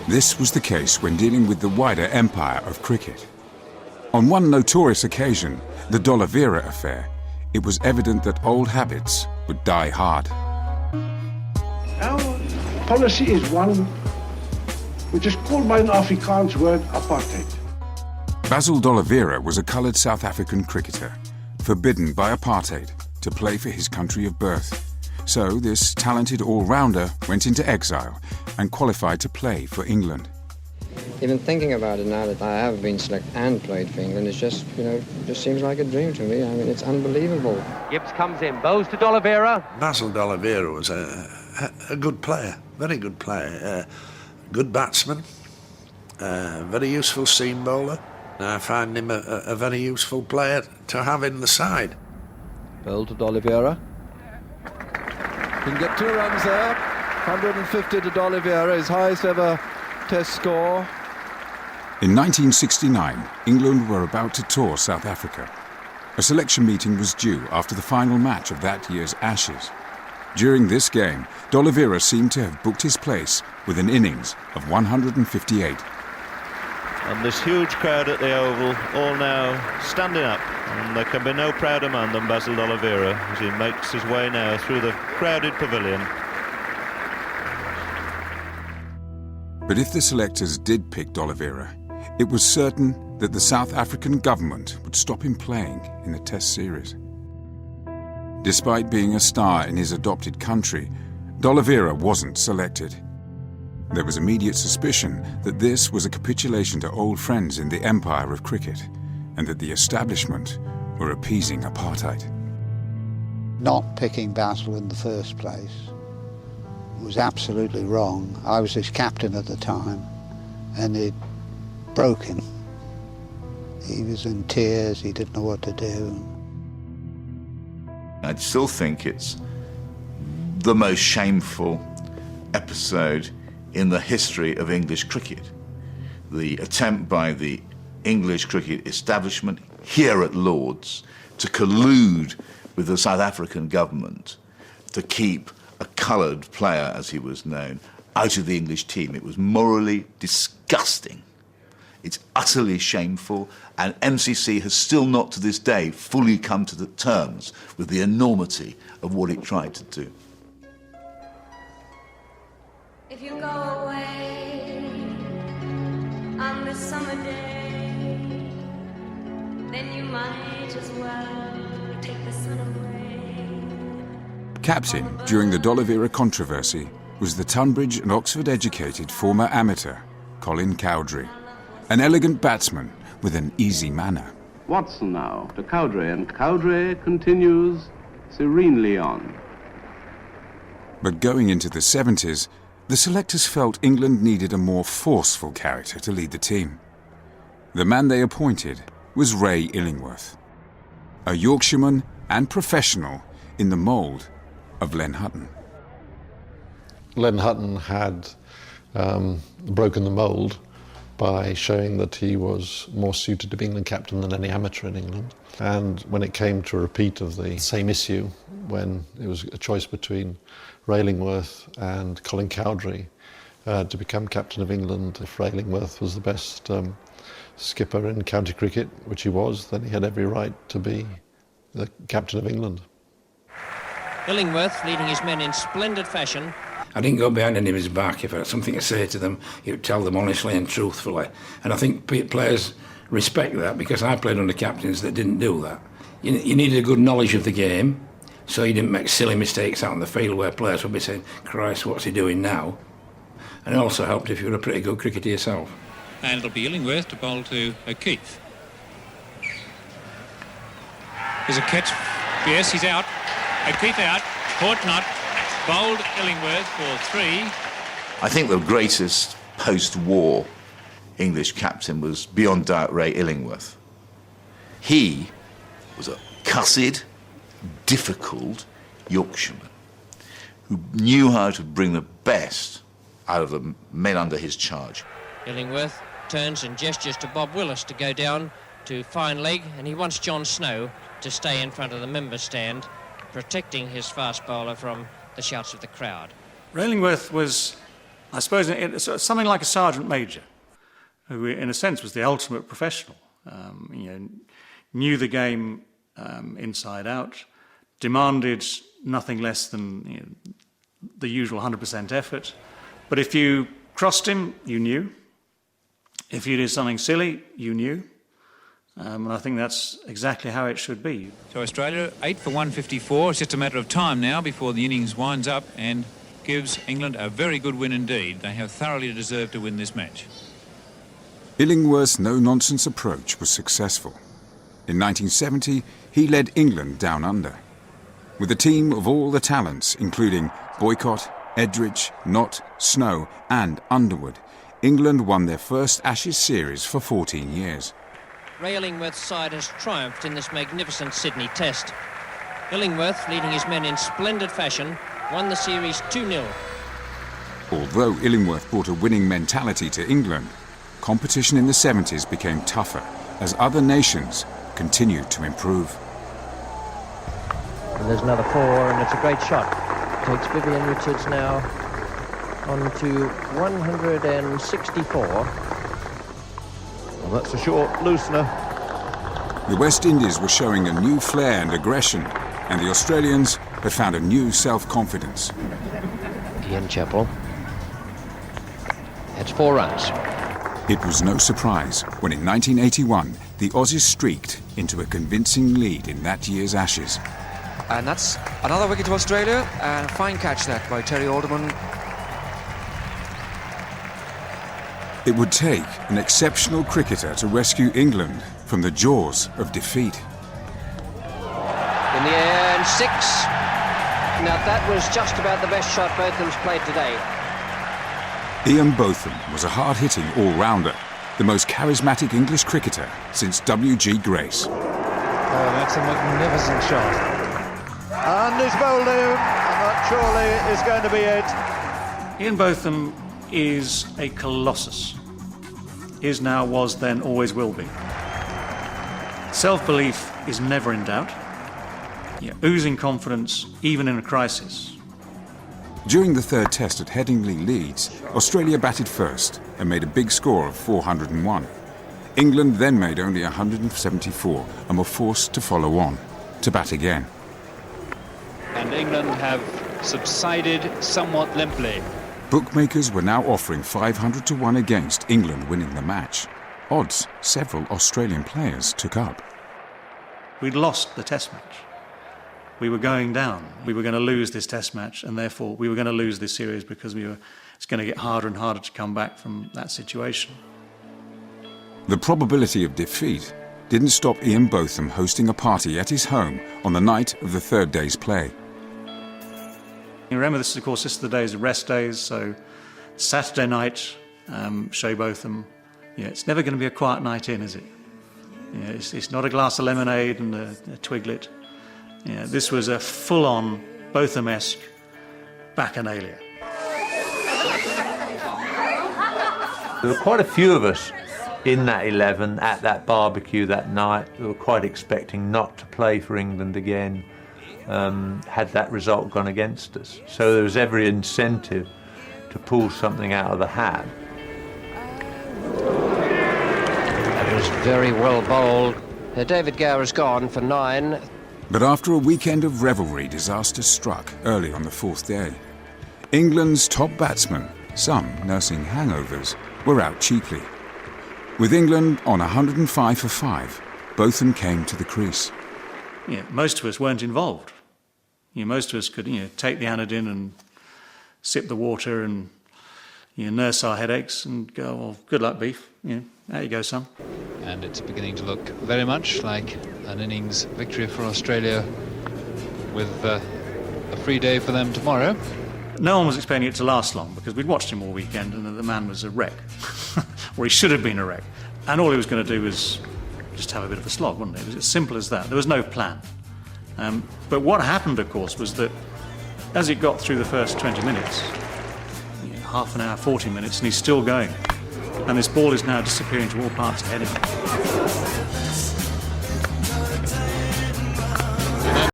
This was the case when dealing with the wider empire of cricket. On one notorious occasion, the D'Oliveira affair, it was evident that old habits would die hard. Our policy is one which is called by an Afrikaans word apartheid. Basil D'Oliveira was a coloured South African cricketer, forbidden by apartheid to play for his country of birth. So this talented all-rounder went into exile and qualified to play for England. Even thinking about it now that I have been selected and played for England, it's just, just seems like a dream to me. I mean, it's unbelievable. Gibbs comes in, bows to D'Oliveira. Basil D'Oliveira was a good player, very good player, good batsman, very useful seam bowler. I find him a very useful player to have in the side. Ball to D'Oliveira. Can get 2 runs there. 150 to D'Oliveira, his highest ever Test score. In 1969, England were about to tour South Africa. A selection meeting was due after the final match of that year's Ashes. During this game, D'Oliveira seemed to have booked his place with an innings of 158. And this huge crowd at the Oval, all now standing up. And there can be no prouder man than Basil D'Oliveira as he makes his way now through the crowded pavilion. But if the selectors did pick D'Oliveira, it was certain that the South African government would stop him playing in the Test series. Despite being a star in his adopted country, D'Oliveira wasn't selected. There was immediate suspicion that this was a capitulation to old friends in the empire of cricket, and that the establishment were appeasing apartheid. Not picking Basil in the first place was absolutely wrong. I was his captain at the time, and it broke him. He was in tears, he didn't know what to do. I still think it's the most shameful episode in the history of English cricket. The attempt by the English cricket establishment here at Lord's to collude with the South African government to keep a coloured player, as he was known, out of the English team. It was morally disgusting. It's utterly shameful, and MCC has still not to this day fully come to the terms with the enormity of what it tried to do. If you go away on this summer day, then you might as well take the sun away. Captain during the D'Oliveira controversy was the Tunbridge and Oxford-educated former amateur Colin Cowdrey, an elegant batsman with an easy manner. Watson now to Cowdrey, and Cowdrey continues serenely on. But going into the 70s, the selectors felt England needed a more forceful character to lead the team. The man they appointed was Ray Illingworth, a Yorkshireman and professional in the mould of Len Hutton. Len Hutton had broken the mould by showing that he was more suited to being the captain than any amateur in England. And when it came to a repeat of the same issue, when it was a choice between Ray Illingworth and Colin Cowdrey to become captain of England, if Ray Illingworth was the best skipper in county cricket, which he was, then he had every right to be the captain of England. Illingworth leading his men in splendid fashion. I didn't go behind anybody's back. If I had something to say to them, he would tell them honestly and truthfully. And I think players respect that, because I played under captains that didn't do that. You needed a good knowledge of the game, so you didn't make silly mistakes out on the field where players would be saying, Christ, what's he doing now? And it also helped if you were a pretty good cricketer yourself. And it'll be Illingworth to bowl to O'Keefe. There's a catch. Yes, he's out. O'Keefe out. Caught not. Bowled Illingworth for 3. I think the greatest post-war English captain was beyond doubt Ray Illingworth. He was a cussed, difficult Yorkshireman who knew how to bring the best out of the men under his charge. Illingworth turns and gestures to Bob Willis to go down to fine leg, and he wants John Snow to stay in front of the member stand, protecting his fast bowler from the shouts of the crowd. Ray Illingworth was I suppose it's something like a sergeant major, who in a sense was the ultimate professional. Knew the game inside out, demanded nothing less than the usual 100% effort. But if you crossed him, you knew. If you did something silly, you knew. And I think that's exactly how it should be. So Australia, 8 for 154. It's just a matter of time now before the innings winds up and gives England a very good win indeed. They have thoroughly deserved to win this match. Illingworth's no-nonsense approach was successful. In 1970, he led England down under. With a team of all the talents, including Boycott, Edridge, Knott, Snow and Underwood, England won their first Ashes series for 14 years. Ray Illingworth's side has triumphed in this magnificent Sydney Test. Illingworth, leading his men in splendid fashion, won the series 2-0. Although Illingworth brought a winning mentality to England, competition in the 70s became tougher as other nations continued to improve. And there's another 4, and it's a great shot. Takes Vivian Richards now on to 164. Well, that's a short loosener. The West Indies were showing a new flair and aggression, and the Australians had found a new self-confidence. Ian Chappell. That's 4 runs. It was no surprise when in 1981 the Aussies streaked into a convincing lead in that year's Ashes. And that's another wicket to Australia, and a fine catch that by Terry Alderman. It would take an exceptional cricketer to rescue England from the jaws of defeat. In the air, and 6. Now that was just about the best shot Botham's played today. Ian Botham was a hard-hitting all-rounder, the most charismatic English cricketer since W.G. Grace. Oh, that's a magnificent shot. And he's bowled him, and that surely is going to be it. Ian Botham is a colossus. Is now, was then, always will be. Self-belief is never in doubt. Oozing confidence, even in a crisis. During the third test at Headingley, Leeds, Australia batted first and made a big score of 401. England then made only 174 and were forced to follow on, to bat again. And England have subsided somewhat limply. Bookmakers were now offering 500 to 1 against England winning the match. Odds several Australian players took up. We'd lost the test match. We were going down. We were going to lose this test match, and therefore we were going to lose this series because it's going to get harder and harder to come back from that situation. The probability of defeat didn't stop Ian Botham hosting a party at his home on the night of the third day's play. You remember, this is the days of rest days, so Saturday night, Shea Botham, it's never going to be a quiet night in, is it? It's not a glass of lemonade and a twiglet. This was a full-on Botham-esque bacchanalia. There were quite a few of us in that 11 at that barbecue that night who were quite expecting not to play for England again had that result gone against us. So there was every incentive to pull something out of the hat. That was very well bowled. David Gower has gone for 9. But after a weekend of revelry, disaster struck early on the fourth day. England's top batsmen, some nursing hangovers, were out cheaply. With England on 105 for 5, Botham came to the crease. Most of us weren't involved. Most of us could take the Anadin and sip the water and nurse our headaches and go, well, good luck, beef. There you go, son. And it's beginning to look very much like an innings victory for Australia, with a free day for them tomorrow. No one was expecting it to last long because we'd watched him all weekend and the man was a wreck. Or he should have been a wreck. And all he was going to do was just have a bit of a slog, wasn't it? It was as simple as that. There was no plan. But what happened, of course, was that as it got through the first 20 minutes, half an hour, 40 minutes, and he's still going. And this ball is now disappearing to all parts ahead of him.